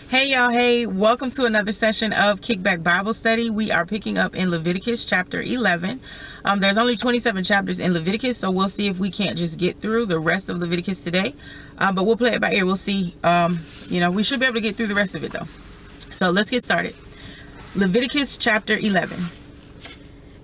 Hey y'all, hey, welcome to another session of Kickback Bible Study. We are picking up in Leviticus chapter 11. There's only 27 chapters in Leviticus, so we'll see if we can't just get through the rest of Leviticus today. But we'll play it by ear. We'll see. We should be able to get through the rest of it though. So let's get started. Leviticus chapter 11.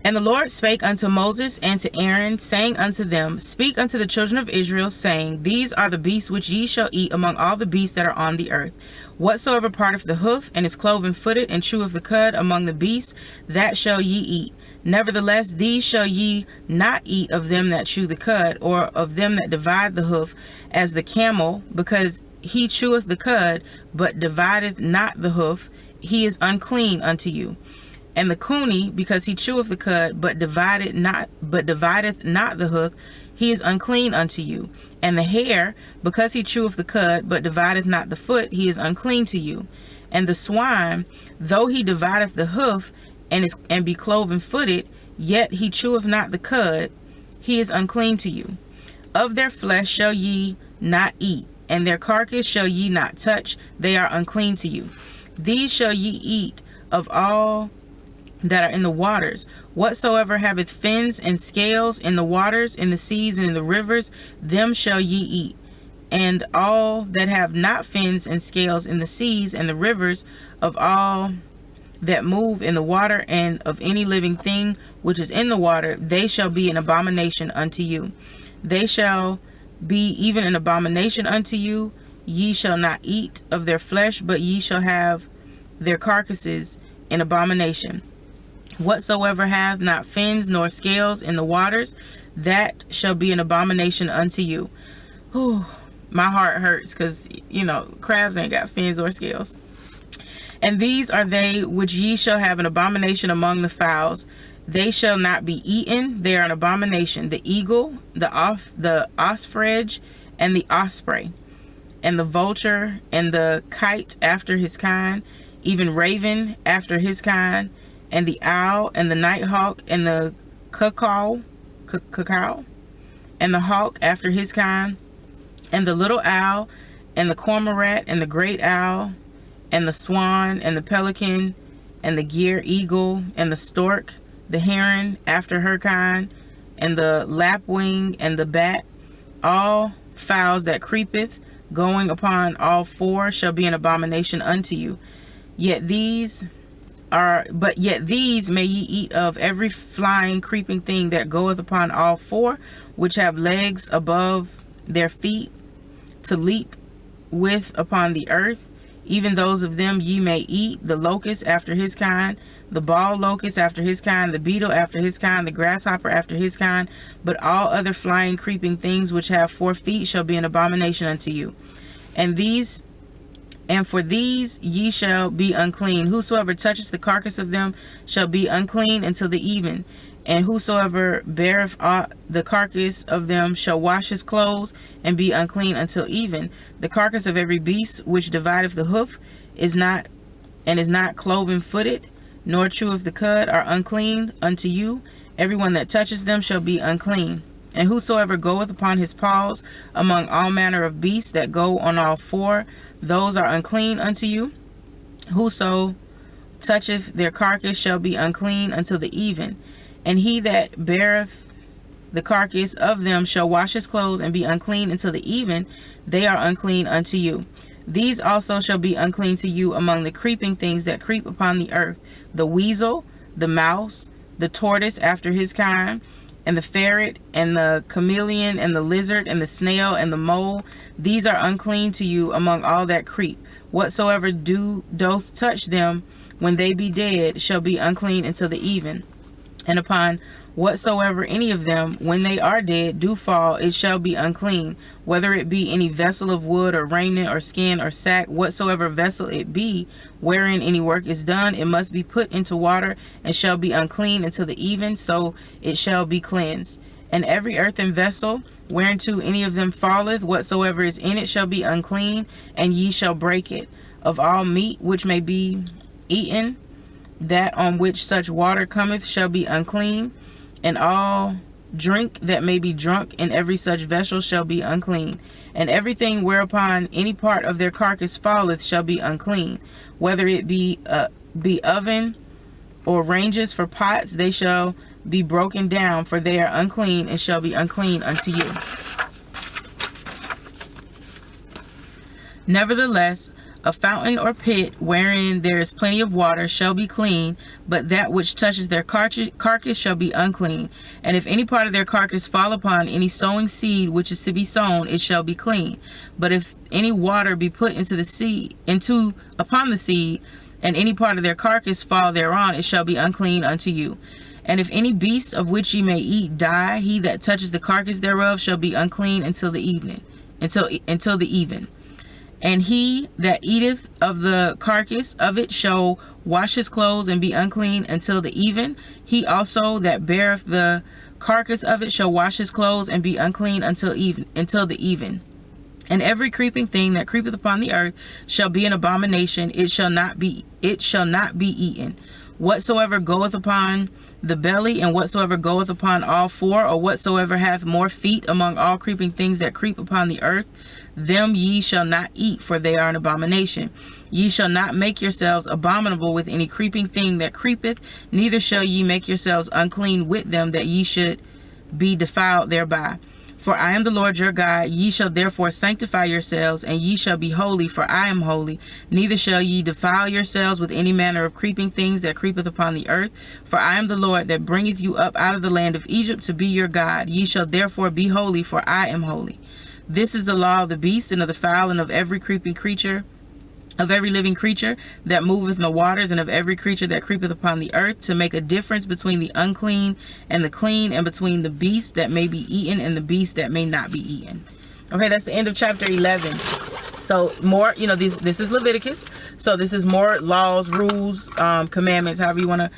And the Lord spake unto Moses and to Aaron, saying unto them, Speak unto the children of Israel, saying, These are the beasts which ye shall eat among all the beasts that are on the earth. Whatsoever parteth the hoof, and is cloven-footed, and cheweth the cud among the beasts, that shall ye eat. Nevertheless, these shall ye not eat of them that chew the cud, or of them that divide the hoof, as the camel, because he cheweth the cud, but divideth not the hoof, he is unclean unto you. And the coney, because he cheweth the cud, but divideth not the hoof, he is unclean unto you. And the hare, because he cheweth the cud, but divideth not the foot, he is unclean to you. And the swine, though he divideth the hoof, and be cloven-footed, yet he cheweth not the cud, he is unclean to you. Of their flesh shall ye not eat, and their carcass shall ye not touch, they are unclean to you. These shall ye eat of all that are in the waters. Whatsoever haveth fins and scales in the waters, in the seas, and in the rivers, them shall ye eat. And all that have not fins and scales in the seas and the rivers, of all that move in the water, and of any living thing which is in the water, they shall be an abomination unto you. They shall be even an abomination unto you. Ye shall not eat of their flesh, but ye shall have their carcasses in abomination. Whatsoever hath not fins nor scales in the waters, that shall be an abomination unto you. Whew, my heart hurts because, crabs ain't got fins or scales. And these are they which ye shall have an abomination among the fowls. They shall not be eaten. They are an abomination. The eagle, the osprey, and the osprey, and the vulture, and the kite after his kind, even raven after his kind, and the owl, and the nighthawk, and the cuckoo, and the hawk after his kind, and the little owl, and the cormorant, and the great owl, and the swan, and the pelican, and the gyre eagle, and the stork, the heron after her kind, and the lapwing, and the bat. All fowls that creepeth, going upon all four, shall be an abomination unto you. Yet these may ye eat of every flying, creeping thing that goeth upon all four, which have legs above their feet, to leap with upon the earth. Even those of them ye may eat, the locust after his kind, the bald locust after his kind, the beetle after his kind, the grasshopper after his kind. But all other flying, creeping things which have 4 feet shall be an abomination unto you. And for these ye shall be unclean. Whosoever toucheth the carcass of them shall be unclean until the even. And whosoever beareth the carcass of them shall wash his clothes, and be unclean until even. The carcass of every beast which divideth the hoof is not cloven-footed, nor cheweth the cud, are unclean unto you. Everyone that touches them shall be unclean. And whosoever goeth upon his paws among all manner of beasts that go on all four, those are unclean unto you. Whoso toucheth their carcass shall be unclean until the even. And he that beareth the carcass of them shall wash his clothes, and be unclean until the even. They are unclean unto you. These also shall be unclean to you among the creeping things that creep upon the earth: the weasel, the mouse, the tortoise after his kind, and the ferret, and the chameleon, and the lizard, and the snail, and the mole. These are unclean to you among all that creep. Whatsoever doth touch them when they be dead shall be unclean until the even. And upon whatsoever any of them, when they are dead, do fall, it shall be unclean, whether it be any vessel of wood, or raiment, or skin, or sack, whatsoever vessel it be, wherein any work is done, it must be put into water, and shall be unclean until the even, so it shall be cleansed. And every earthen vessel, whereunto any of them falleth, whatsoever is in it shall be unclean, and ye shall break it. Of all meat which may be eaten, that on which such water cometh shall be unclean, and all drink that may be drunk in every such vessel shall be unclean. And everything whereupon any part of their carcass falleth shall be unclean, whether it be oven or ranges for pots, they shall be broken down, for they are unclean, and shall be unclean unto you. Nevertheless, a fountain or pit wherein there is plenty of water shall be clean, but that which touches their carcass shall be unclean. And if any part of their carcass fall upon any sowing seed which is to be sown, it shall be clean. But if any water be put into the seed, upon the seed, and any part of their carcass fall thereon, it shall be unclean unto you. And if any beast of which ye may eat die, he that touches the carcass thereof shall be unclean until the evening, until the even. And he that eateth of the carcass of it shall wash his clothes and be unclean until the even. He also that beareth the carcass of it shall wash his clothes and be unclean until the even. And every creeping thing that creepeth upon the earth shall be an abomination; it shall not be eaten. Whatsoever goeth upon the belly, and whatsoever goeth upon all four, or whatsoever hath more feet among all creeping things that creep upon the earth, them ye shall not eat, for they are an abomination. Ye shall not make yourselves abominable with any creeping thing that creepeth, neither shall ye make yourselves unclean with them, that ye should be defiled thereby. For I am the Lord your God. Ye shall therefore sanctify yourselves, and ye shall be holy, for I am holy. Neither shall ye defile yourselves with any manner of creeping things that creepeth upon the earth. For I am the Lord that bringeth you up out of the land of Egypt to be your God. Ye shall therefore be holy, for I am holy. This is the law of the beast, and of the fowl, and of every creeping creature, of every living creature that moveth in the waters, and of every creature that creepeth upon the earth, to make a difference between the unclean and the clean, and between the beast that may be eaten and the beast that may not be eaten. Okay, that's the end of chapter 11. So more, this is Leviticus. So this is more laws, rules, commandments, however you want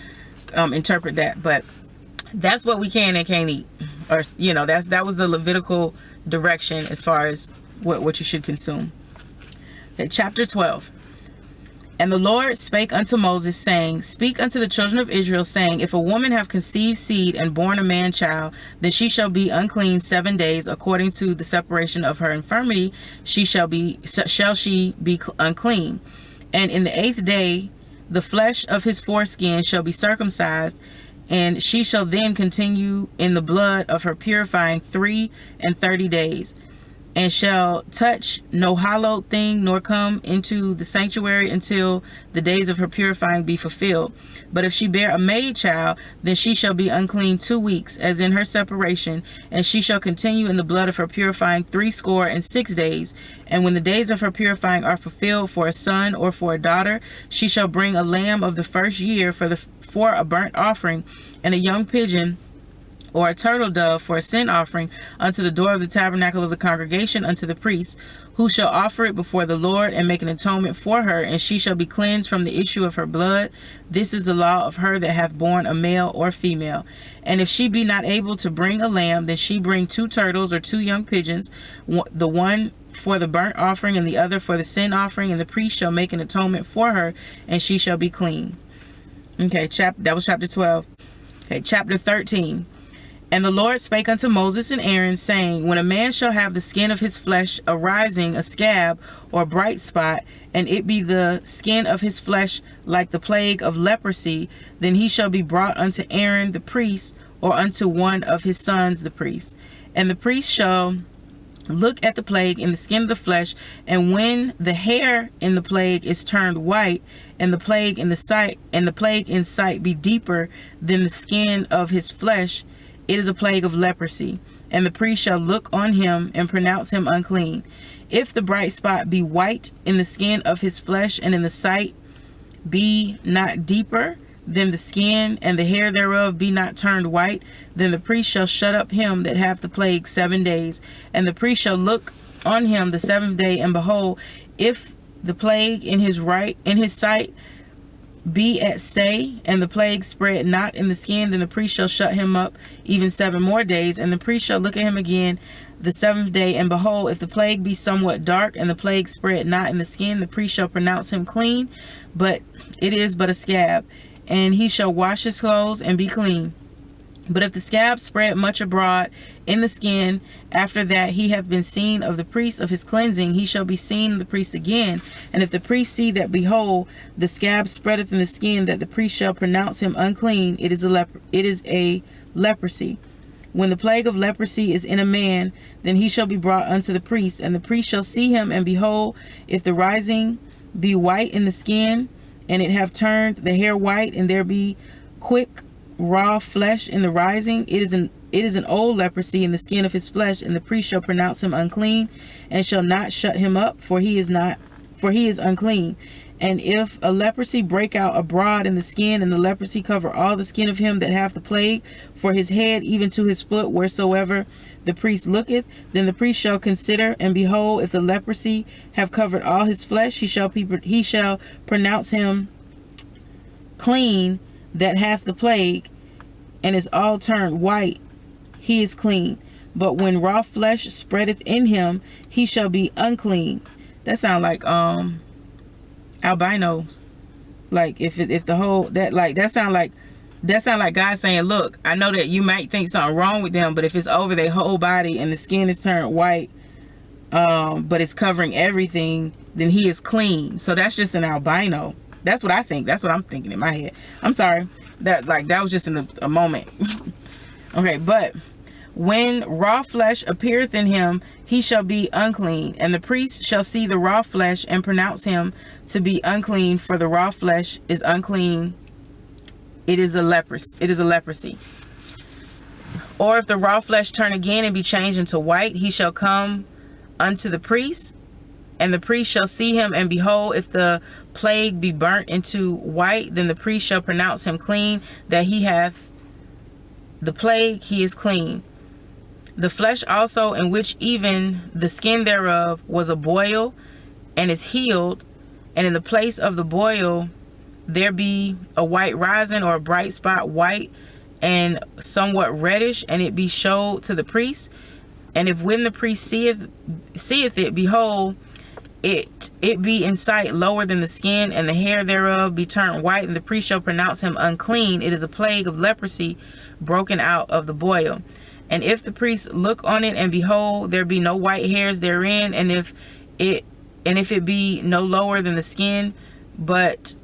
to interpret that. But that's what we can and can't eat. Or, that was the Levitical direction as far as what you should consume. Okay, chapter 12. And the Lord spake unto Moses, saying, Speak unto the children of Israel, saying, If a woman have conceived seed and born a man child, then she shall be unclean 7 days, according to the separation of her infirmity, shall she be unclean. And in the 8th day, the flesh of his foreskin shall be circumcised, and she shall then continue in the blood of her purifying 3 days. And shall touch no hallowed thing, nor come into the sanctuary until the days of her purifying be fulfilled. But if she bear a maid child, then she shall be unclean 2 weeks, as in her separation, and she shall continue in the blood of her purifying 66 days. And when the days of her purifying are fulfilled for a son or for a daughter, she shall bring a lamb of the first year for a burnt offering, and a young pigeon or a turtle dove for a sin offering unto the door of the tabernacle of the congregation unto the priest, who shall offer it before the Lord and make an atonement for her, and she shall be cleansed from the issue of her blood. This is the law of her that hath borne a male or female. And if she be not able to bring a lamb, then she bring 2 turtles or 2 young pigeons, the one for the burnt offering and the other for the sin offering, and the priest shall make an atonement for her, and she shall be clean. Okay, that was chapter 12. Okay, chapter 13. And the Lord spake unto Moses and Aaron, saying, When a man shall have the skin of his flesh arising a scab or bright spot, and it be the skin of his flesh like the plague of leprosy, then he shall be brought unto Aaron the priest, or unto one of his sons the priest. And the priest shall look at the plague in the skin of the flesh, and when the hair in the plague is turned white, and the plague in sight be deeper than the skin of his flesh, it is a plague of leprosy, and the priest shall look on him and pronounce him unclean. If the bright spot be white in the skin of his flesh, and in the sight be not deeper than the skin, and the hair thereof be not turned white, then the priest shall shut up him that hath the plague 7 days. And the priest shall look on him the 7th day, and behold, if the plague in his sight be at stay, and the plague spread not in the skin, then the priest shall shut him up even 7 more days. And the priest shall look at him again the 7th day, and behold, if the plague be somewhat dark, and the plague spread not in the skin, the priest shall pronounce him clean, but it is but a scab, and he shall wash his clothes and be clean. But if the scab spread much abroad in the skin, after that he hath been seen of the priest of his cleansing, he shall be seen of the priest again. And if the priest see that, behold, the scab spreadeth in the skin, that the priest shall pronounce him unclean, it is a leprosy. When the plague of leprosy is in a man, then he shall be brought unto the priest, and the priest shall see him, and behold, if the rising be white in the skin, and it have turned the hair white, and there be quick raw flesh in the rising, it is an old leprosy in the skin of his flesh, and the priest shall pronounce him unclean, and shall not shut him up, for he is unclean. And if a leprosy break out abroad in the skin, and the leprosy cover all the skin of him that hath the plague, for his head even to his foot, wheresoever the priest looketh, then the priest shall consider, and behold, if the leprosy have covered all his flesh, he shall pronounce him clean that hath the plague, and is all turned white, he is clean. But when raw flesh spreadeth in him, he shall be unclean. That sound like albinos. Like if the whole that sound like God saying, look, I know that you might think something wrong with them, but if it's over their whole body and the skin is turned white, but it's covering everything, then he is clean. So that's just an albino. That's what I think. That's what I'm thinking in my head. I'm sorry. That was just in a moment. Okay, but when raw flesh appeareth in him, he shall be unclean, and the priest shall see the raw flesh and pronounce him to be unclean, for the raw flesh is unclean. It is a leprosy. Or if the raw flesh turn again and be changed into white, he shall come unto the priest, and the priest shall see him, and behold, if the plague be burnt into white, then the priest shall pronounce him clean, that he hath the plague, he is clean. The flesh also, in which even the skin thereof was a boil, and is healed, and in the place of the boil there be a white rising, or a bright spot, white and somewhat reddish, and it be showed to the priest. And if when the priest seeth it, behold, it be in sight lower than the skin, and the hair thereof be turned white, and the priest shall pronounce him unclean, it is a plague of leprosy broken out of the boil. And if the priest look on it, and behold, there be no white hairs therein, and if it be no lower than the skin, but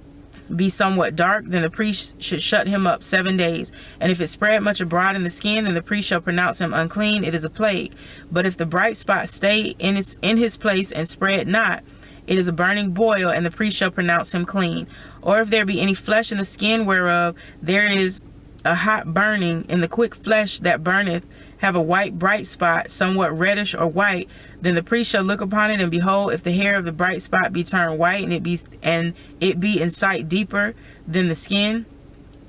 be somewhat dark, then the priest should shut him up 7 days. And if it spread much abroad in the skin, then the priest shall pronounce him unclean, it is a plague. But if the bright spot stay in his place and spread not, it is a burning boil, and the priest shall pronounce him clean. Or if there be any flesh in the skin whereof there is a hot burning, in the quick flesh that burneth have a white bright spot, somewhat reddish or white, then the priest shall look upon it, and behold, if the hair of the bright spot be turned white, and it be in sight deeper than the skin,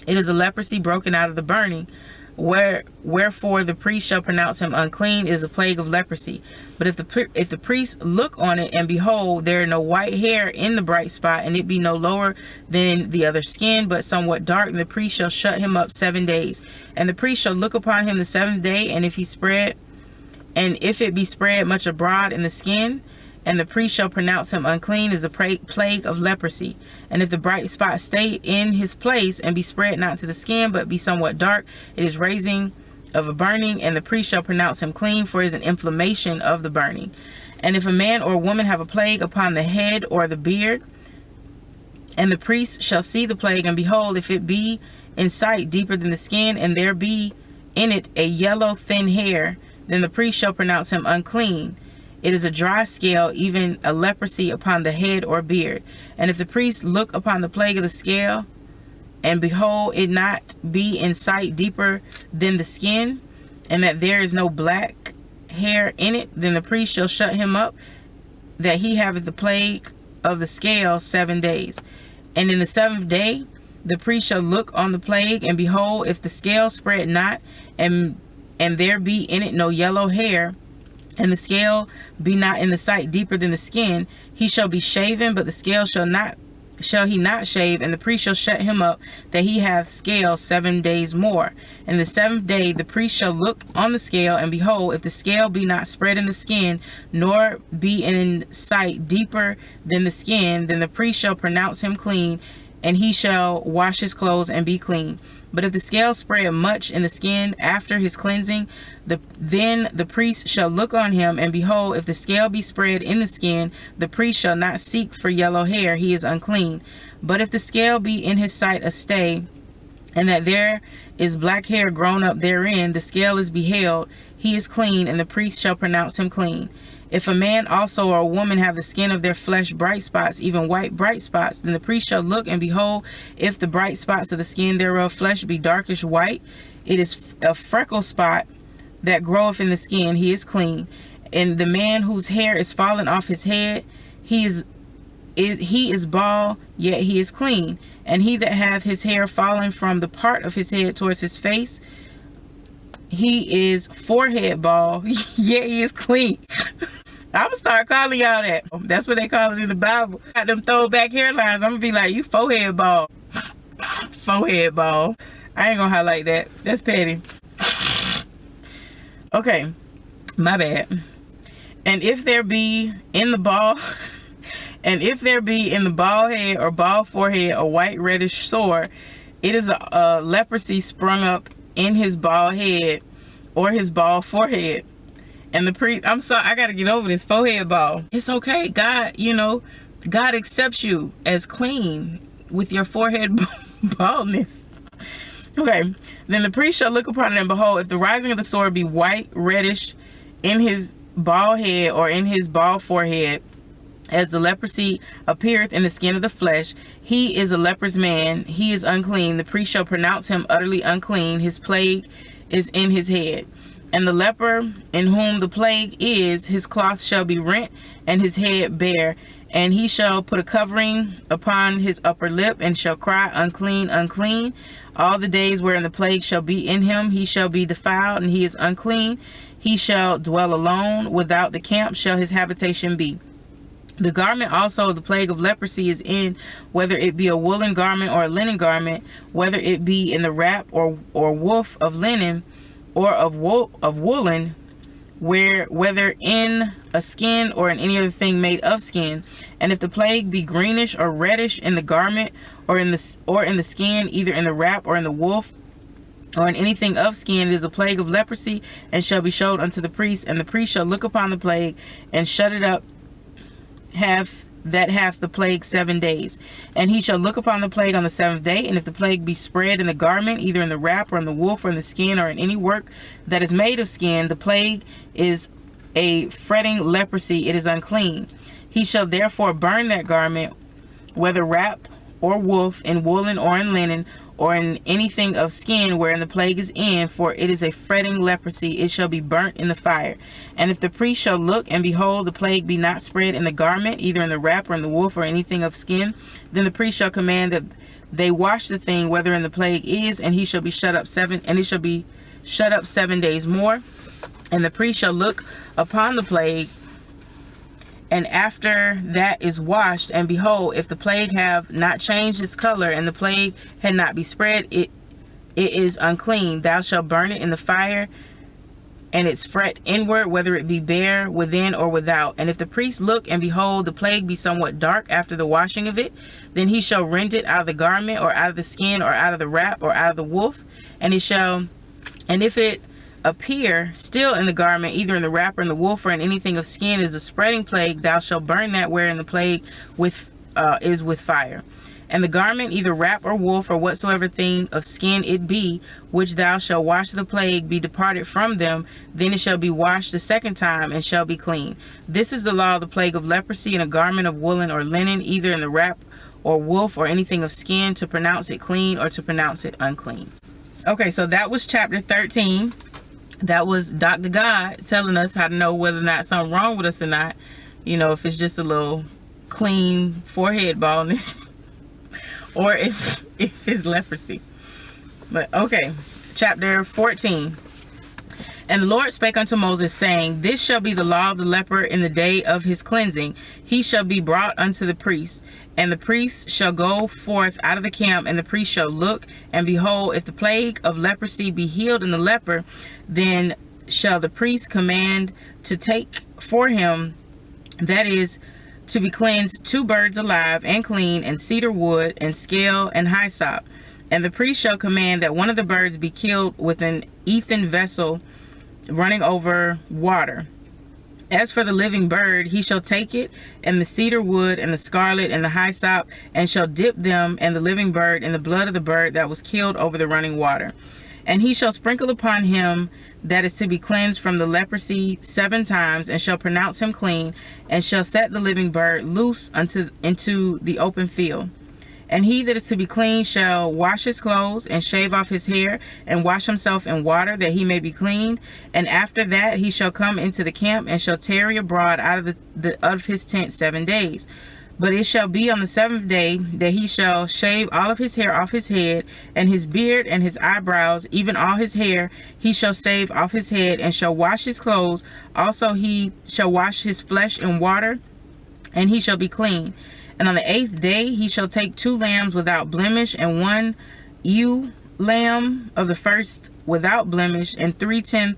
it is a leprosy broken out of the burning. Wherefore the priest shall pronounce him unclean, is a plague of leprosy. But if the priest look on it, and behold, there are no white hair in the bright spot, and it be no lower than the other skin, but somewhat dark, and the priest shall shut him up 7 days. And the priest shall look upon him the 7th day, and if it be spread much abroad in the skin, and the priest shall pronounce him unclean, is a plague of leprosy. And if the bright spot stay in his place, and be spread not to the skin, but be somewhat dark, it is raising of a burning, and the priest shall pronounce him clean, for it is an inflammation of the burning. And if a man or a woman have a plague upon the head or the beard, and the priest shall see the plague, and behold, if it be in sight deeper than the skin, and there be in it a yellow thin hair, then the priest shall pronounce him unclean. It is a dry scale, even a leprosy upon the head or beard. And if the priest look upon the plague of the scale, and behold, it not be in sight deeper than the skin, and that there is no black hair in it, then the priest shall shut him up, that he haveth the plague of the scale 7 days. And in the 7th day the priest shall look on the plague, and behold, if the scale spread not, and there be in it no yellow hair, and the scale be not in the sight deeper than the skin, he shall be shaven, but the scale shall he not shave, and the priest shall shut him up, that he hath scale 7 days more. And the 7th day the priest shall look on the scale, and behold, if the scale be not spread in the skin, nor be in sight deeper than the skin, then the priest shall pronounce him clean, and he shall wash his clothes and be clean. But if the scale spread much in the skin after his cleansing, then the priest shall look on him, and behold, if the scale be spread in the skin, the priest shall not seek for yellow hair, he is unclean. But if the scale be in his sight a stay, and that there is black hair grown up therein, the scale is beheld, he is clean, and the priest shall pronounce him clean. If a man also or a woman have the skin of their flesh bright spots, even white bright spots, then the priest shall look, and behold, if the bright spots of the skin thereof flesh be darkish white, it is a freckle spot that groweth in the skin, he is clean. And the man whose hair is fallen off his head, he is bald, yet he is clean. And he that hath his hair fallen from the part of his head towards his face, he is forehead bald, yet he is clean. I'm gonna start calling y'all that. That's what they call it in the Bible. Got them throwback hairlines. I'm gonna be like, you forehead bald. Forehead bald. I ain't gonna highlight that. That's petty. Okay, my bad. And if there be in the bald head or bald forehead a white reddish sore, it is a leprosy sprung up in his bald head or his bald forehead. And the priest, I'm sorry, I got to get over this forehead bald. It's okay. God, God accepts you as clean with your forehead baldness. Okay. Then the priest shall look upon it, and behold, if the rising of the sore be white, reddish in his bald head or in his bald forehead, as the leprosy appeareth in the skin of the flesh, he is a leprous man, he is unclean. The priest shall pronounce him utterly unclean. His plague is in his head. And the leper in whom the plague is, his cloth shall be rent, and his head bare. And he shall put a covering upon his upper lip, and shall cry, unclean, unclean. All the days wherein the plague shall be in him, he shall be defiled, and he is unclean. He shall dwell alone, without the camp shall his habitation be. The garment also of the plague of leprosy is in, whether it be a woolen garment or a linen garment, whether it be in the wrap or woof of linen, or of woolen, whether in a skin or in any other thing made of skin. And if the plague be greenish or reddish in the garment or in the skin, either in the wrap or in the woof or in anything of skin, it is a plague of leprosy, and shall be showed unto the priest. And the priest shall look upon the plague and shut it up, hath the plague 7 days. And he shall look upon the plague on the 7th day, and if the plague be spread in the garment, either in the wrap or in the woof or in the skin or in any work that is made of skin, the plague is a fretting leprosy, it is unclean. He shall therefore burn that garment, whether wrap or woof, in woolen or in linen, or in anything of skin wherein the plague is in, for it is a fretting leprosy, it shall be burnt in the fire. And if the priest shall look, and behold, the plague be not spread in the garment, either in the wrap or in the woof or anything of skin, then the priest shall command that they wash the thing wherein the plague is, and he shall be shut up 7 days more. And the priest shall look upon the plague, and after that is washed, and behold, if the plague have not changed its color, and the plague had not be spread, it is unclean. Thou shalt burn it in the fire, and its fret inward, whether it be bare within or without. And if the priest look, and behold, the plague be somewhat dark after the washing of it, then he shall rend it out of the garment, or out of the skin, or out of the wrap, or out of the woof. And if it appear still in the garment, either in the wrap or in the woof or in anything of skin, is a spreading plague, thou shalt burn that wherein the plague is with fire. And the garment, either wrap or woof, or whatsoever thing of skin it be, which thou shalt wash the plague, be departed from them, then it shall be washed the 2nd time, and shall be clean. This is the law of the plague of leprosy in a garment of woolen or linen, either in the wrap or woof or anything of skin, to pronounce it clean or to pronounce it unclean. Okay, so that was chapter 13. That was Dr. God telling us how to know whether or not something wrong with us or not. If it's just a little clean forehead baldness or if it's leprosy. But okay, chapter 14. And the Lord spake unto Moses, saying, This shall be the law of the leper in the day of his cleansing. He shall be brought unto the priest, and the priest shall go forth out of the camp, and the priest shall look, and behold, if the plague of leprosy be healed in the leper, then shall the priest command to take for him, that is, to be cleansed 2 birds alive and clean, and cedar wood, and scale, and hyssop. And the priest shall command that one of the birds be killed with an earthen vessel running over water. As for the living bird, he shall take it, and the cedar wood, and the scarlet, and the hyssop, and shall dip them and the living bird in the blood of the bird that was killed over the running water. And he shall sprinkle upon him that is to be cleansed from the leprosy 7 times, and shall pronounce him clean, and shall set the living bird loose into the open field. And he that is to be clean shall wash his clothes, and shave off his hair, and wash himself in water, that he may be clean. And after that he shall come into the camp, and shall tarry abroad out of his tent 7 days. But it shall be on the 7th day that he shall shave all of his hair off his head, and his beard, and his eyebrows, even all his hair, he shall shave off his head, and shall wash his clothes. Also he shall wash his flesh in water, and he shall be clean. And on the 8th day he shall take 2 lambs without blemish, and 1 ewe lamb of the first without blemish, and 3/10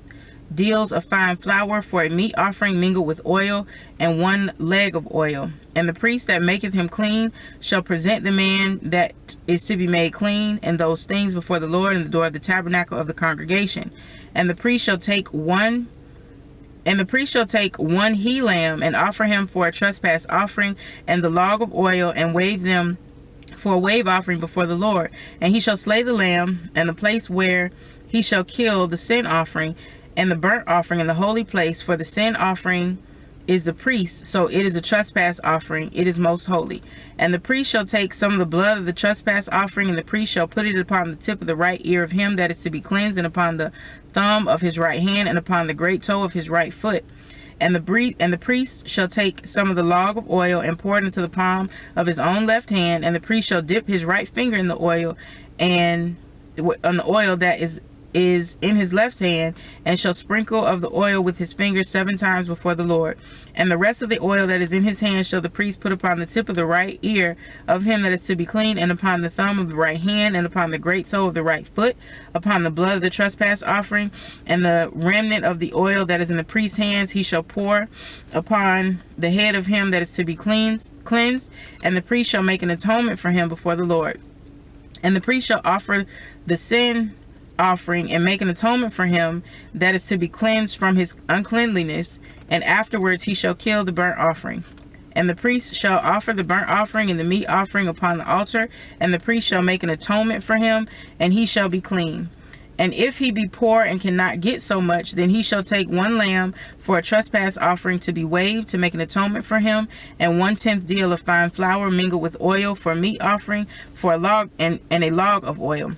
deals of fine flour for a meat offering mingled with oil, and 1 leg of oil. And the priest that maketh him clean shall present the man that is to be made clean and those things before the Lord in the door of the tabernacle of the congregation. And the priest shall take one he lamb, and offer him for a trespass offering, and the log of oil, and wave them for a wave offering before the Lord. And he shall slay the lamb, and the place where he shall kill the sin offering and the burnt offering in the holy place, for the sin offering is the priest, so it is a trespass offering, it is most holy. And the priest shall take some of the blood of the trespass offering, and the priest shall put it upon the tip of the right ear of him that is to be cleansed, and upon the thumb of his right hand, and upon the great toe of his right foot. And the priest shall take some of the log of oil, and pour it into the palm of his own left hand, and the priest shall dip his right finger in the oil, and on the oil that is in his left hand, and shall sprinkle of the oil with his finger 7 times before the Lord. And the rest of the oil that is in his hand shall the priest put upon the tip of the right ear of him that is to be clean, and upon the thumb of the right hand, and upon the great toe of the right foot, upon the blood of the trespass offering. And the remnant of the oil that is in the priest's hands he shall pour upon the head of him that is to be cleansed, and the priest shall make an atonement for him before the Lord. And the priest shall offer the sin offering, and make an atonement for him that is to be cleansed from his uncleanliness, and afterwards he shall kill the burnt offering. And the priest shall offer the burnt offering and the meat offering upon the altar, and the priest shall make an atonement for him, and he shall be clean. And if he be poor and cannot get so much, then he shall take 1 lamb for a trespass offering to be waved, to make an atonement for him, and 1/10 deal of fine flour mingled with oil for a meat offering, for a log and a log of oil,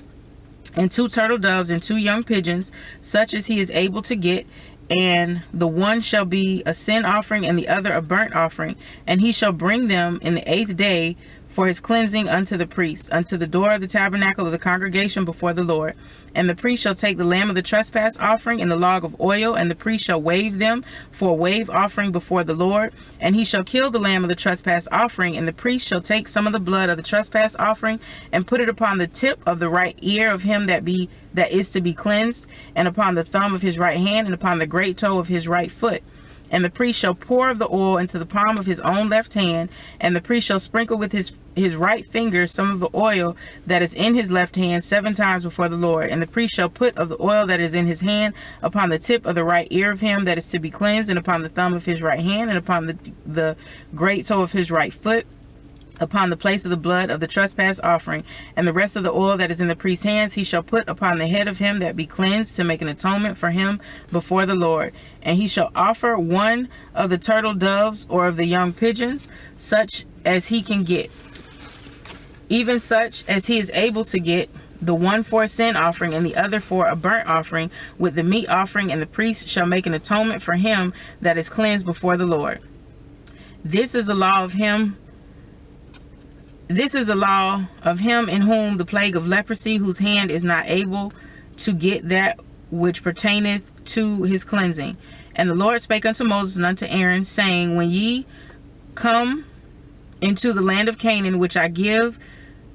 and 2 turtle doves, and 2 young pigeons, such as he is able to get. And the one shall be a sin offering, and the other a burnt offering. And he shall bring them in the 8th day for his cleansing unto the priest, unto the door of the tabernacle of the congregation before the Lord. And the priest shall take the lamb of the trespass offering and the log of oil, and the priest shall wave them for a wave offering before the Lord. And he shall kill the lamb of the trespass offering, and the priest shall take some of the blood of the trespass offering, and put it upon the tip of the right ear of him that is to be cleansed, and upon the thumb of his right hand, and upon the great toe of his right foot. And the priest shall pour of the oil into the palm of his own left hand, and the priest shall sprinkle with his right finger some of the oil that is in his left hand 7 times before the Lord. And the priest shall put of the oil that is in his hand upon the tip of the right ear of him that is to be cleansed, and upon the thumb of his right hand, and upon the great toe of his right foot, upon the place of the blood of the trespass offering. And the rest of the oil that is in the priest's hands he shall put upon the head of him that be cleansed, to make an atonement for him before the Lord. And he shall offer 1 of the turtle doves or of the young pigeons, such as he can get, even such as he is able to get, the one for a sin offering, and the other for a burnt offering, with the meat offering. And the priest shall make an atonement for him that is cleansed before the Lord. This is the law of him in whom the plague of leprosy, whose hand is not able to get that which pertaineth to his cleansing. And the Lord spake unto Moses and unto Aaron, saying, When ye come into the land of Canaan, which I give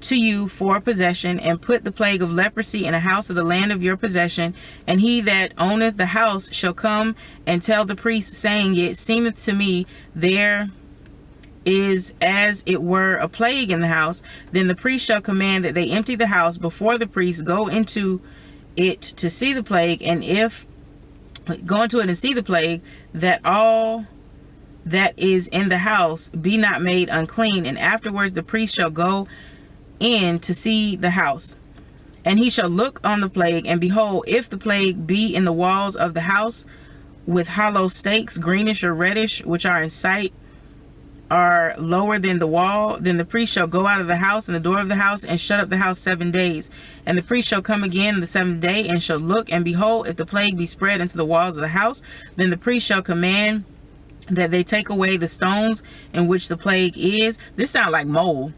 to you for a possession, and put the plague of leprosy in a house of the land of your possession, and he that owneth the house shall come and tell the priest, saying, It seemeth to me there is as it were a plague in the house, then the priest shall command that they empty the house before the priest go into it to see the plague, and if go into it and see the plague, that all that is in the house be not made unclean, and afterwards the priest shall go in to see the house. And he shall look on the plague, and behold, if the plague be in the walls of the house, with hollow stakes, greenish or reddish, which are in sight, are lower than the wall, then the priest shall go out of the house and the door of the house, and shut up the house 7 days. And the priest shall come again the 7th day, and shall look, and behold, if the plague be spread into the walls of the house, then the priest shall command that they take away the stones in which the plague is. This sounds like mold.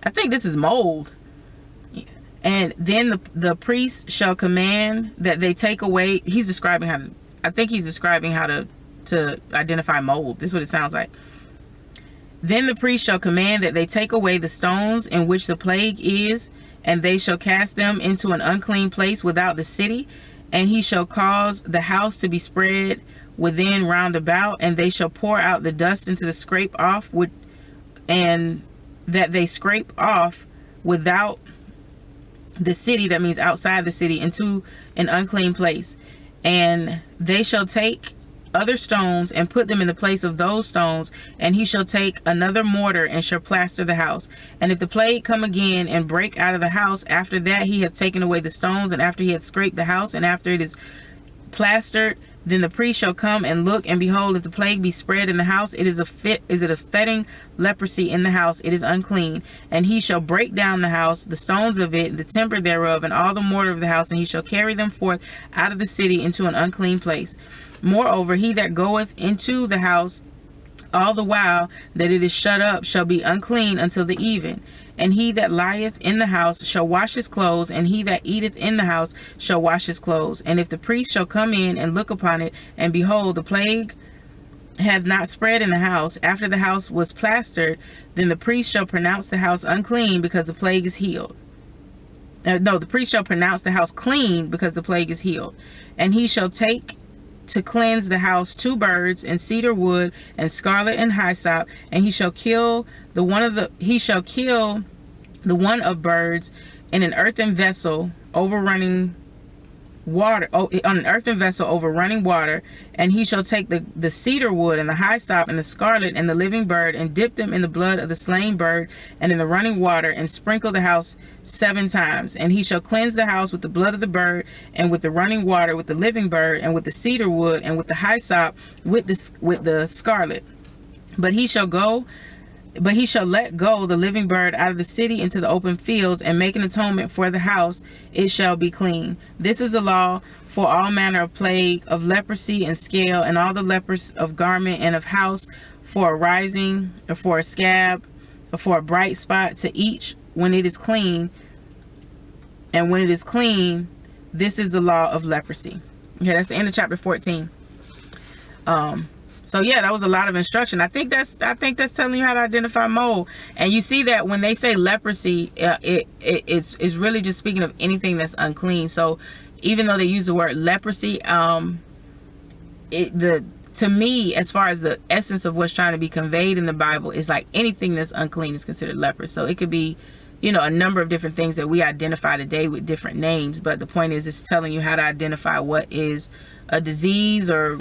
I think this is mold. And then the priest shall command that they take away. He's describing how to, I think he's describing how to identify mold. This is what it sounds like. Then the priest shall command that they take away the stones in which the plague is, and they shall cast them into an unclean place without the city, and he shall cause the house to be spread within round about, and they shall pour out the dust into the scrape off, and that they scrape off without the city, that means outside the city, into an unclean place. And they shall take other stones and put them in the place of those stones, and he shall take another mortar and shall plaster the house. And if the plague come again and break out of the house, after that he hath taken away the stones, and after he hath scraped the house, and after it is plastered, then the priest shall come and look, and behold, if the plague be spread in the house, is it a fetting leprosy in the house, it is unclean. And he shall break down the house, the stones of it, the timber thereof, and all the mortar of the house, and he shall carry them forth out of the city into an unclean place. Moreover, he that goeth into the house all the while that it is shut up shall be unclean until the even. And he that lieth in the house shall wash his clothes, and he that eateth in the house shall wash his clothes. And if the priest shall come in and look upon it, and behold, the plague hath not spread in the house, after the house was plastered, then the priest shall pronounce the house unclean, because the plague is healed. The priest shall pronounce the house clean, because the plague is healed. And he shall take to cleanse the house 2 birds, and cedar wood, and scarlet, and hyssop, and he shall kill the one of birds in an earthen vessel over running water, on an earthen vessel over running water. And he shall take the cedar wood, and the hyssop, and the scarlet, and the living bird, and dip them in the blood of the slain bird and in the running water, and sprinkle the house 7 times. And he shall cleanse the house with the blood of the bird, and with the running water, with the living bird, and with the cedar wood, and with the hyssop, with the scarlet. But he shall let go the living bird out of the city into the open fields, and make an atonement for the house, it shall be clean. This is the law for all manner of plague, of leprosy and scale, and all the lepers of garment and of house, for a rising, or for a scab, or for a bright spot, to each when it is clean. And when it is clean, this is the law of leprosy. Okay, that's the end of chapter 14. So yeah, that was a lot of instruction. I think that's telling you how to identify mold. And you see that when they say leprosy, it's really just speaking of anything that's unclean. So even though they use the word leprosy, to me, as far as the essence of what's trying to be conveyed in the Bible, is like anything that's unclean is considered leprous. So it could be, a number of different things that we identify today with different names. But the point is, it's telling you how to identify what is a disease or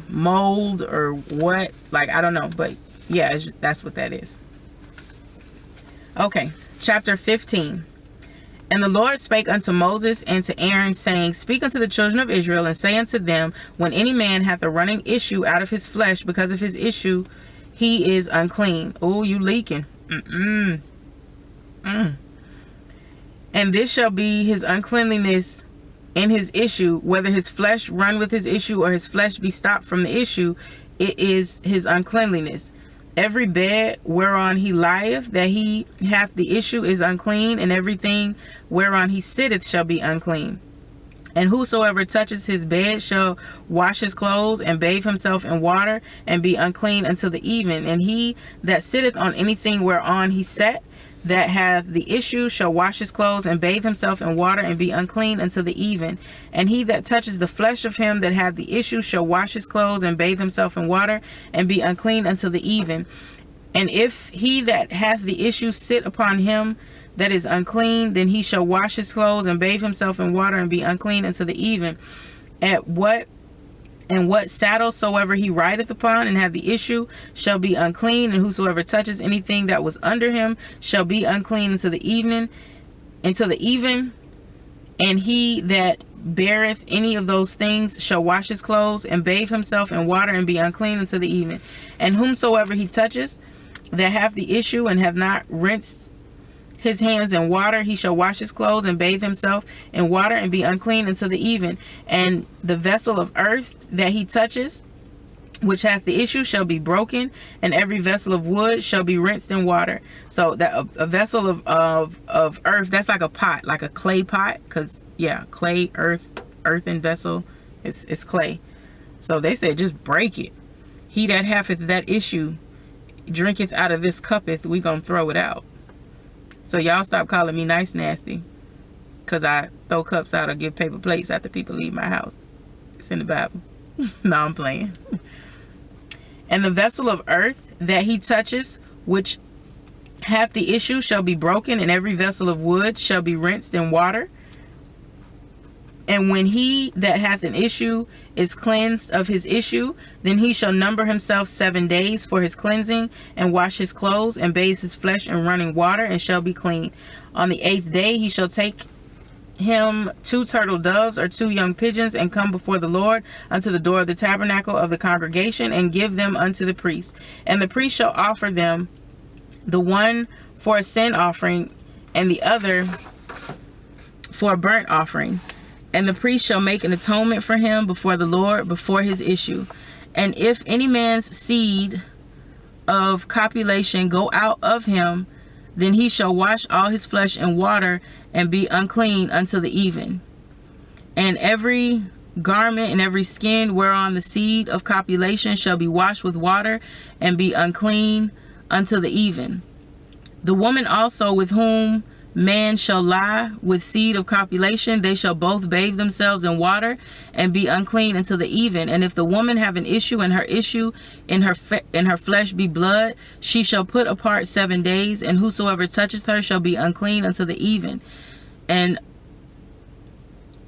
mold or what. Like, I don't know. But yeah, that's what that is. Okay, chapter 15. And the Lord spake unto Moses and to Aaron, saying, Speak unto the children of Israel, and say unto them, When any man hath a running issue out of his flesh, because of his issue, he is unclean. Oh, you leaking. And this shall be his uncleanliness in his issue, whether his flesh run with his issue, or his flesh be stopped from the issue, it is his uncleanliness. Every bed whereon he lieth, that he hath the issue, is unclean, and everything whereon he sitteth shall be unclean. And whosoever touches his bed shall wash his clothes, and bathe himself in water, and be unclean until the even. And he that sitteth on anything whereon he sat, that hath the issue, shall wash his clothes, and bathe himself in water, and be unclean until the even. And he that touches the flesh of him that hath the issue shall wash his clothes, and bathe himself in water, and be unclean until the even. And if he that hath the issue sit upon him that is unclean, then he shall wash his clothes and bathe himself in water and be unclean until the even. And what saddle soever he rideth upon and have the issue shall be unclean, and whosoever touches anything that was under him shall be unclean until the even. And he that beareth any of those things shall wash his clothes and bathe himself in water and be unclean until the even. And whomsoever he touches that hath the issue and have not rinsed his hands in water, he shall wash his clothes and bathe himself in water and be unclean until the even. And the vessel of earth that he touches, which hath the issue, shall be broken, and every vessel of wood shall be rinsed in water. So that a vessel of earth, that's like a pot, like a clay pot, because clay, earthen vessel, it's clay. So they said just break it. He that hath that issue drinketh out of this cuppeth, we gonna throw it out. So y'all stop calling me nice nasty, because I throw cups out or give paper plates after people leave my house. It's in the Bible. No, I'm playing. And the vessel of earth that he touches, which hath the issue, shall be broken, and every vessel of wood shall be rinsed in water. And when he that hath an issue is cleansed of his issue, then he shall number himself 7 days for his cleansing, and wash his clothes, and bathe his flesh in running water, and shall be clean. On the 8th day he shall take him 2 turtle doves or 2 young pigeons, and come before the Lord unto the door of the tabernacle of the congregation, and give them unto the priest. And the priest shall offer them, the one for a sin offering, and the other for a burnt offering. And the priest shall make an atonement for him before the Lord, before his issue. And if any man's seed of copulation go out of him, then he shall wash all his flesh in water, and be unclean until the even. And every garment and every skin whereon the seed of copulation shall be washed with water, and be unclean until the even. The woman also with whom man shall lie with seed of copulation, they shall both bathe themselves in water, and be unclean until the even. And if the woman have an issue, and her issue in her flesh be blood, she shall put apart 7 days, and whosoever toucheth her shall be unclean until the even. And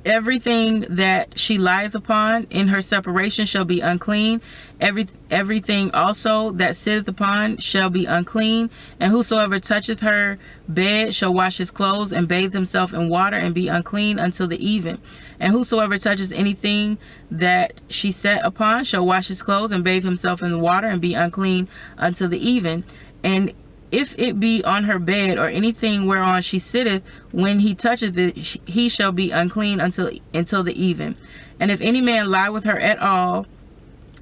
everything that she lieth upon in her separation shall be unclean. Everything also that sitteth upon shall be unclean. And whosoever toucheth her bed shall wash his clothes, and bathe himself in water, and be unclean until the even. And whosoever touches anything that she sat upon shall wash his clothes, and bathe himself in the water, and be unclean until the even. And if it be on her bed, or anything whereon she sitteth, when he toucheth it, he shall be unclean until the even. And if any man lie with her at all,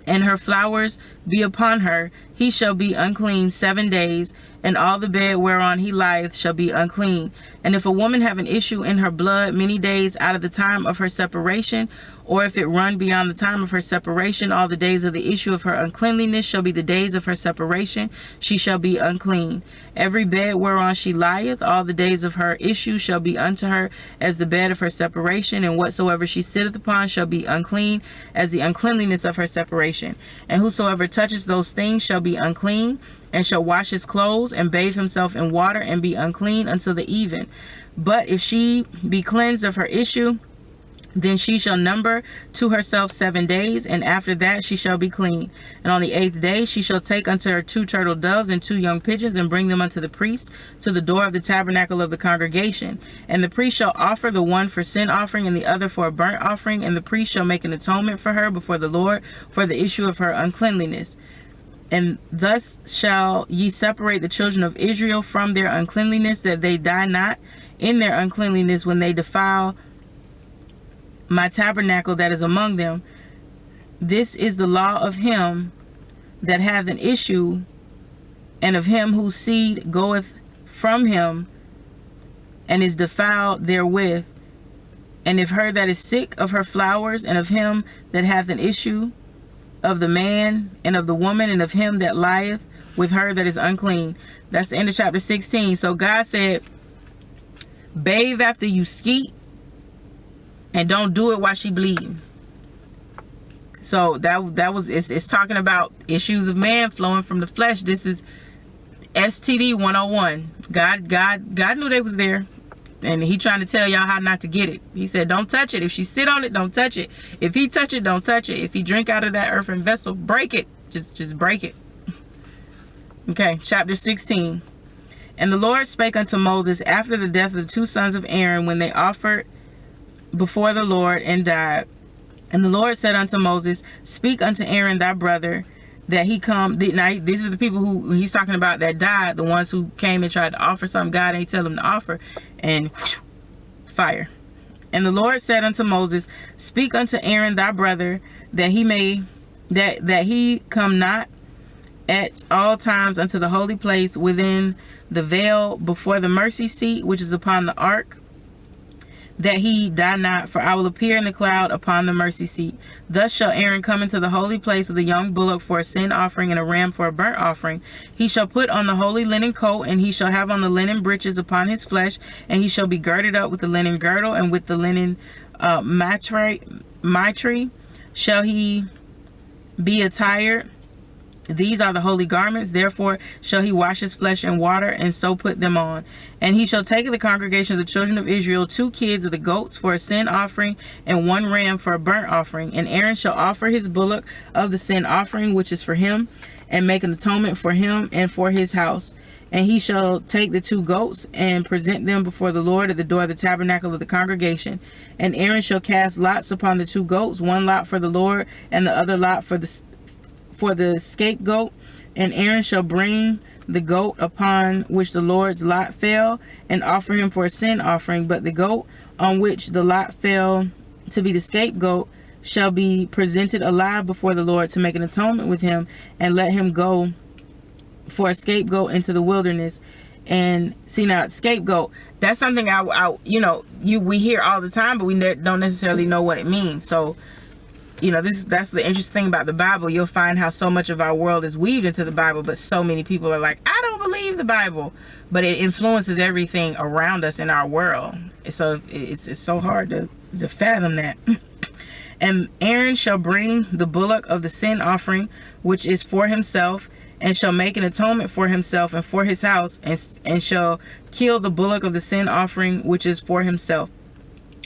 and her flowers be upon her, he shall be unclean 7 days, and all the bed whereon he lieth shall be unclean. And if a woman have an issue in her blood many days out of the time of her separation, or if it run beyond the time of her separation, all the days of the issue of her uncleanliness shall be the days of her separation, she shall be unclean. Every bed whereon she lieth, all the days of her issue shall be unto her as the bed of her separation, and whatsoever she sitteth upon shall be unclean as the uncleanliness of her separation. And whosoever touches those things shall be unclean, and shall wash his clothes, and bathe himself in water, and be unclean until the even. But if she be cleansed of her issue, then she shall number to herself 7 days, and after that she shall be clean. And on the 8th day she shall take unto her 2 turtle doves and 2 young pigeons, and bring them unto the priest to the door of the tabernacle of the congregation. And the priest shall offer the one for sin offering, and the other for a burnt offering. And the priest shall make an atonement for her before the Lord for the issue of her uncleanliness. And thus shall ye separate the children of Israel from their uncleanliness, that they die not in their uncleanliness when they defile my tabernacle that is among them. This is the law of him that hath an issue, and of him whose seed goeth from him, and is defiled therewith. And if her that is sick of her flowers, and of him that hath an issue, of the man and of the woman, and of him that lieth with her that is unclean. That's the end of chapter 16. So God said, bathe after you skeet, and don't do it while she bleeding. So that was it's talking about issues of man flowing from the flesh. This is STD 101. God knew they was there. And he trying to tell y'all how not to get it. He said, don't touch it. If she sit on it, don't touch it. If he touch it, don't touch it. If he drink out of that earthen vessel, break it. Just break it. Okay, chapter 16. And the Lord spake unto Moses after the death of the two sons of Aaron, when they offered before the Lord and died. And the Lord said unto Moses, speak unto Aaron thy brother, that he come. Now, these are the people who he's talking about that died, the ones who came and tried to offer something God ain't tell them to offer, and whoosh, fire. And the Lord said unto Moses, speak unto Aaron thy brother, that he come not at all times unto the holy place within the veil before the mercy seat which is upon the ark, that he die not, for I will appear in the cloud upon the mercy seat. Thus shall Aaron come into the holy place with a young bullock for a sin offering and a ram for a burnt offering. He shall put on the holy linen coat, and he shall have on the linen breeches upon his flesh, and he shall be girded up with the linen girdle, and with the linen mitre shall he be attired. These are the holy garments, therefore shall he wash his flesh in water, and so put them on. And he shall take of the congregation of the children of Israel 2 kids of the goats for a sin offering, and 1 ram for a burnt offering. And Aaron shall offer his bullock of the sin offering, which is for him, and make an atonement for him and for his house. And he shall take the 2 goats and present them before the Lord at the door of the tabernacle of the congregation. And Aaron shall cast lots upon the 2 goats, 1 lot for the Lord, and the other lot for the scapegoat. And Aaron shall bring the goat upon which the Lord's lot fell, and offer him for a sin offering. But the goat on which the lot fell to be the scapegoat shall be presented alive before the Lord to make an atonement with him, and let him go for a scapegoat into the wilderness. And see, now scapegoat, that's something we hear all the time, but we don't necessarily know what it means. So that's the interesting thing about the Bible. You'll find how so much of our world is weaved into the Bible, but so many people are like, I don't believe the Bible, but it influences everything around us in our world. So it's so hard to fathom that. And Aaron shall bring the bullock of the sin offering, which is for himself, and shall make an atonement for himself and for his house, and shall kill the bullock of the sin offering, which is for himself.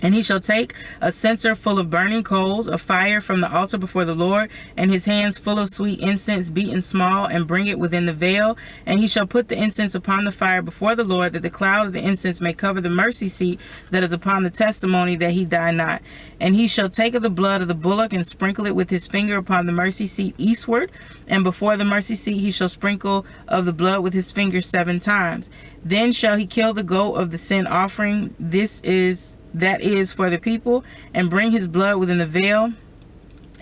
And he shall take a censer full of burning coals of fire from the altar before the Lord, and his hands full of sweet incense beaten small, and bring it within the veil. And he shall put the incense upon the fire before the Lord, that the cloud of the incense may cover the mercy seat that is upon the testimony, that he die not. And he shall take of the blood of the bullock, and sprinkle it with his finger upon the mercy seat eastward. And before the mercy seat he shall sprinkle of the blood with his finger 7 times. Then shall he kill the goat of the sin offering. That is for the people, and bring his blood within the veil,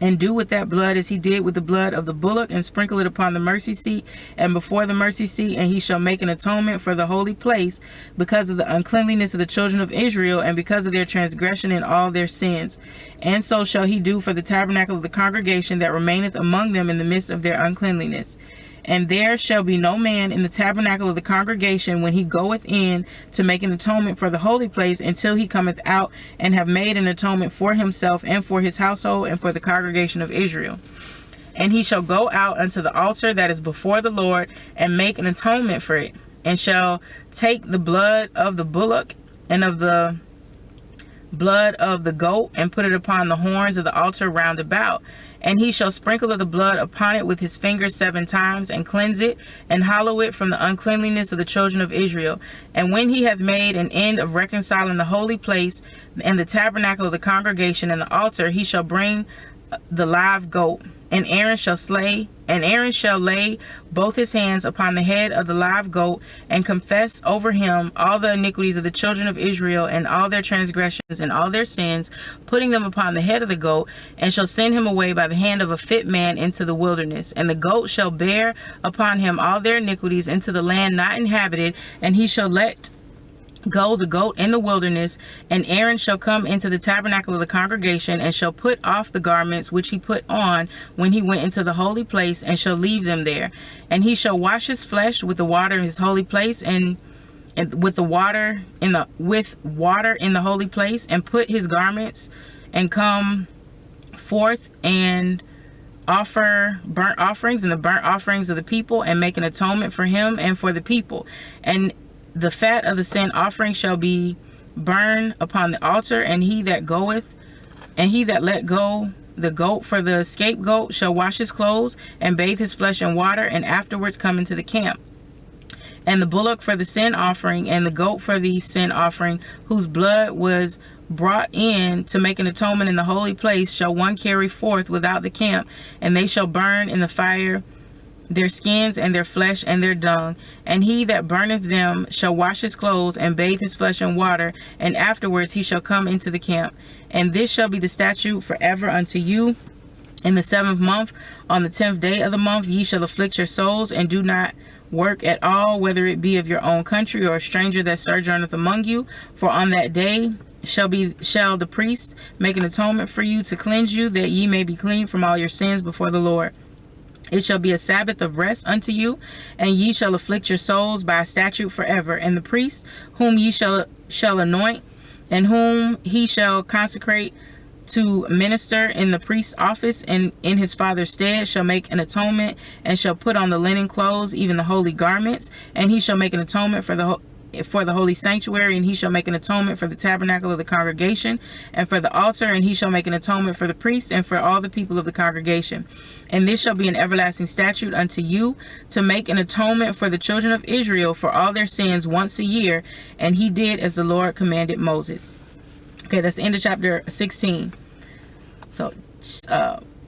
and do with that blood as he did with the blood of the bullock, and sprinkle it upon the mercy seat and before the mercy seat. And he shall make an atonement for the holy place, because of the uncleanliness of the children of Israel, and because of their transgression and all their sins. And so shall he do for the tabernacle of the congregation that remaineth among them in the midst of their uncleanliness. And there shall be no man in the tabernacle of the congregation when he goeth in to make an atonement for the holy place, until he cometh out and have made an atonement for himself and for his household and for the congregation of Israel. And he shall go out unto the altar that is before the Lord, and make an atonement for it, and shall take the blood of the bullock and of the blood of the goat, and put it upon the horns of the altar round about. And he shall sprinkle of the blood upon it with his finger 7 times, and cleanse it, and hallow it from the uncleanliness of the children of Israel. And when he hath made an end of reconciling the holy place, and the tabernacle of the congregation, and the altar, he shall bring the live goat. And Aaron shall lay both his hands upon the head of the live goat, and confess over him all the iniquities of the children of Israel, and all their transgressions and all their sins, putting them upon the head of the goat, and shall send him away by the hand of a fit man into the wilderness. And the goat shall bear upon him all their iniquities into the land not inhabited, and he shall let go the goat in the wilderness. And Aaron shall come into the tabernacle of the congregation, and shall put off the garments which he put on when he went into the holy place, and shall leave them there. And he shall wash his flesh with the water in his holy place, and with water in the holy place, and put his garments, and come forth, and offer burnt offerings and the burnt offerings of the people, and make an atonement for him and for the people. And the fat of the sin offering shall be burned upon the altar, and he that let go the goat for the scapegoat shall wash his clothes and bathe his flesh in water, and afterwards come into the camp. And the bullock for the sin offering and the goat for the sin offering, whose blood was brought in to make an atonement in the holy place, shall one carry forth without the camp, and they shall burn in the fire their skins and their flesh and their dung. And he that burneth them shall wash his clothes and bathe his flesh in water, and afterwards he shall come into the camp. And this shall be the statute forever unto you. In the 7th month, on the 10th day of the month, ye shall afflict your souls, and do not work at all, whether it be of your own country or a stranger that sojourneth among you. For on that day shall the priest make an atonement for you to cleanse you, that ye may be clean from all your sins before the Lord. It shall be a Sabbath of rest unto you, and ye shall afflict your souls by a statute forever. And the priest whom ye shall anoint, and whom he shall consecrate to minister in the priest's office and in his father's stead, shall make an atonement, and shall put on the linen clothes, even the holy garments. And he shall make an atonement for the holy sanctuary, and he shall make an atonement for the tabernacle of the congregation and for the altar, and he shall make an atonement for the priest and for all the people of the congregation. And this shall be an everlasting statute unto you, to make an atonement for the children of Israel for all their sins once a year. And he did as the Lord commanded Moses. Okay, that's the end of chapter 16. So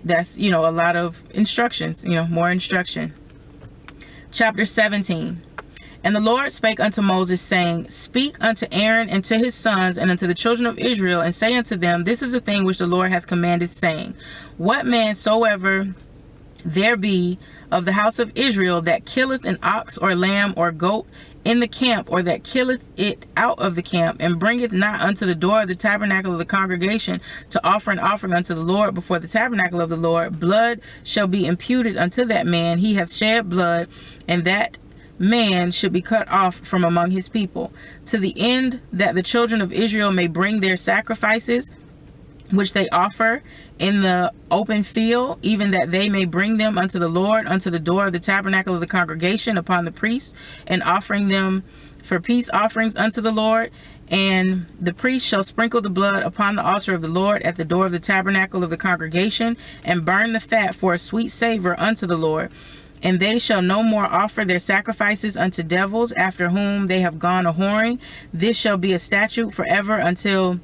that's, a lot of instructions, more instruction. Chapter 17. And the Lord spake unto Moses, saying, Speak unto Aaron and to his sons and unto the children of Israel, and say unto them, This is the thing which the Lord hath commanded, saying, What man soever there be of the house of Israel that killeth an ox or lamb or goat in the camp, or that killeth it out of the camp, and bringeth not unto the door of the tabernacle of the congregation to offer an offering unto the Lord before the tabernacle of the Lord, blood shall be imputed unto that man. He hath shed blood, and that man should be cut off from among his people, to the end that the children of Israel may bring their sacrifices which they offer in the open field, even that they may bring them unto the Lord, unto the door of the tabernacle of the congregation, upon the priest, and offering them for peace offerings unto the Lord. And the priest shall sprinkle the blood upon the altar of the Lord at the door of the tabernacle of the congregation, and burn the fat for a sweet savor unto the Lord. And they shall no more offer their sacrifices unto devils, after whom they have gone a whoring. This shall be a statute forever unto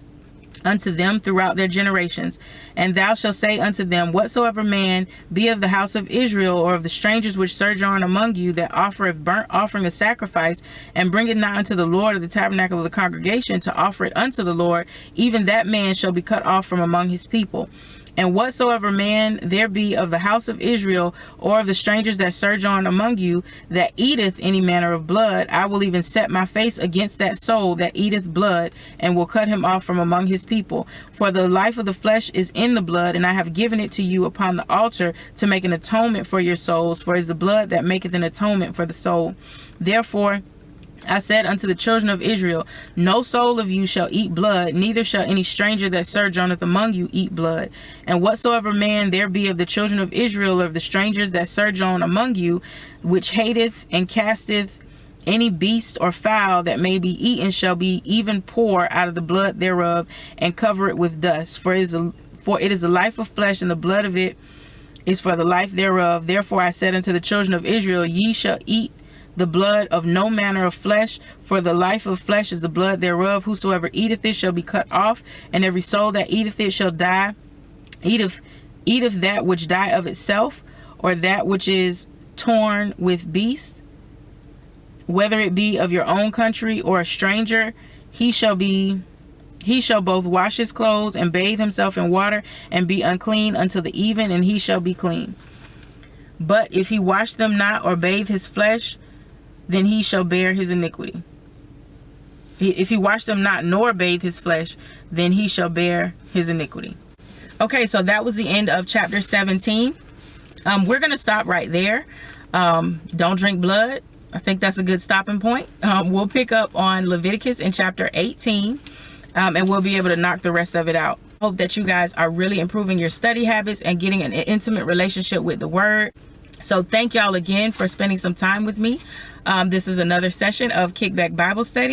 them throughout their generations. And thou shalt say unto them, Whatsoever man be of the house of Israel, or of the strangers which sojourn among you, that offereth burnt offering a sacrifice, and bring it not unto the Lord of the tabernacle of the congregation to offer it unto the Lord, even that man shall be cut off from among his people. And whatsoever man there be of the house of Israel, or of the strangers that sojourn among you, that eateth any manner of blood, I will even set my face against that soul that eateth blood, and will cut him off from among his people. For the life of the flesh is in the blood, and I have given it to you upon the altar to make an atonement for your souls, for it is the blood that maketh an atonement for the soul. Therefore I said unto the children of Israel, No soul of you shall eat blood, neither shall any stranger that sojourneth among you eat blood. And whatsoever man there be of the children of Israel, or of the strangers that sojourn among you, which hateth and casteth any beast or fowl that may be eaten, shall be even pour out of the blood thereof, and cover it with dust. For it is the life of flesh, and the blood of it is for the life thereof. Therefore I said unto the children of Israel, Ye shall eat the blood of no manner of flesh, for the life of flesh is the blood thereof. Whosoever eateth it shall be cut off, and every soul that eateth it shall die. Eateth that which die of itself, or that which is torn with beasts, whether it be of your own country or a stranger, he shall both wash his clothes and bathe himself in water, and be unclean until the even, and he shall be clean. But if he wash them not, or bathe his flesh, then he shall bear his iniquity. If he wash them not, nor bathe his flesh, then he shall bear his iniquity. Okay, so that was the end of chapter 17. We're going to stop right there. Don't drink blood. I think that's a good stopping point. We'll pick up on Leviticus in chapter 18, and we'll be able to knock the rest of it out. Hope that you guys are really improving your study habits and getting an intimate relationship with the Word. So thank y'all again for spending some time with me. This is another session of Kickback Bible Study.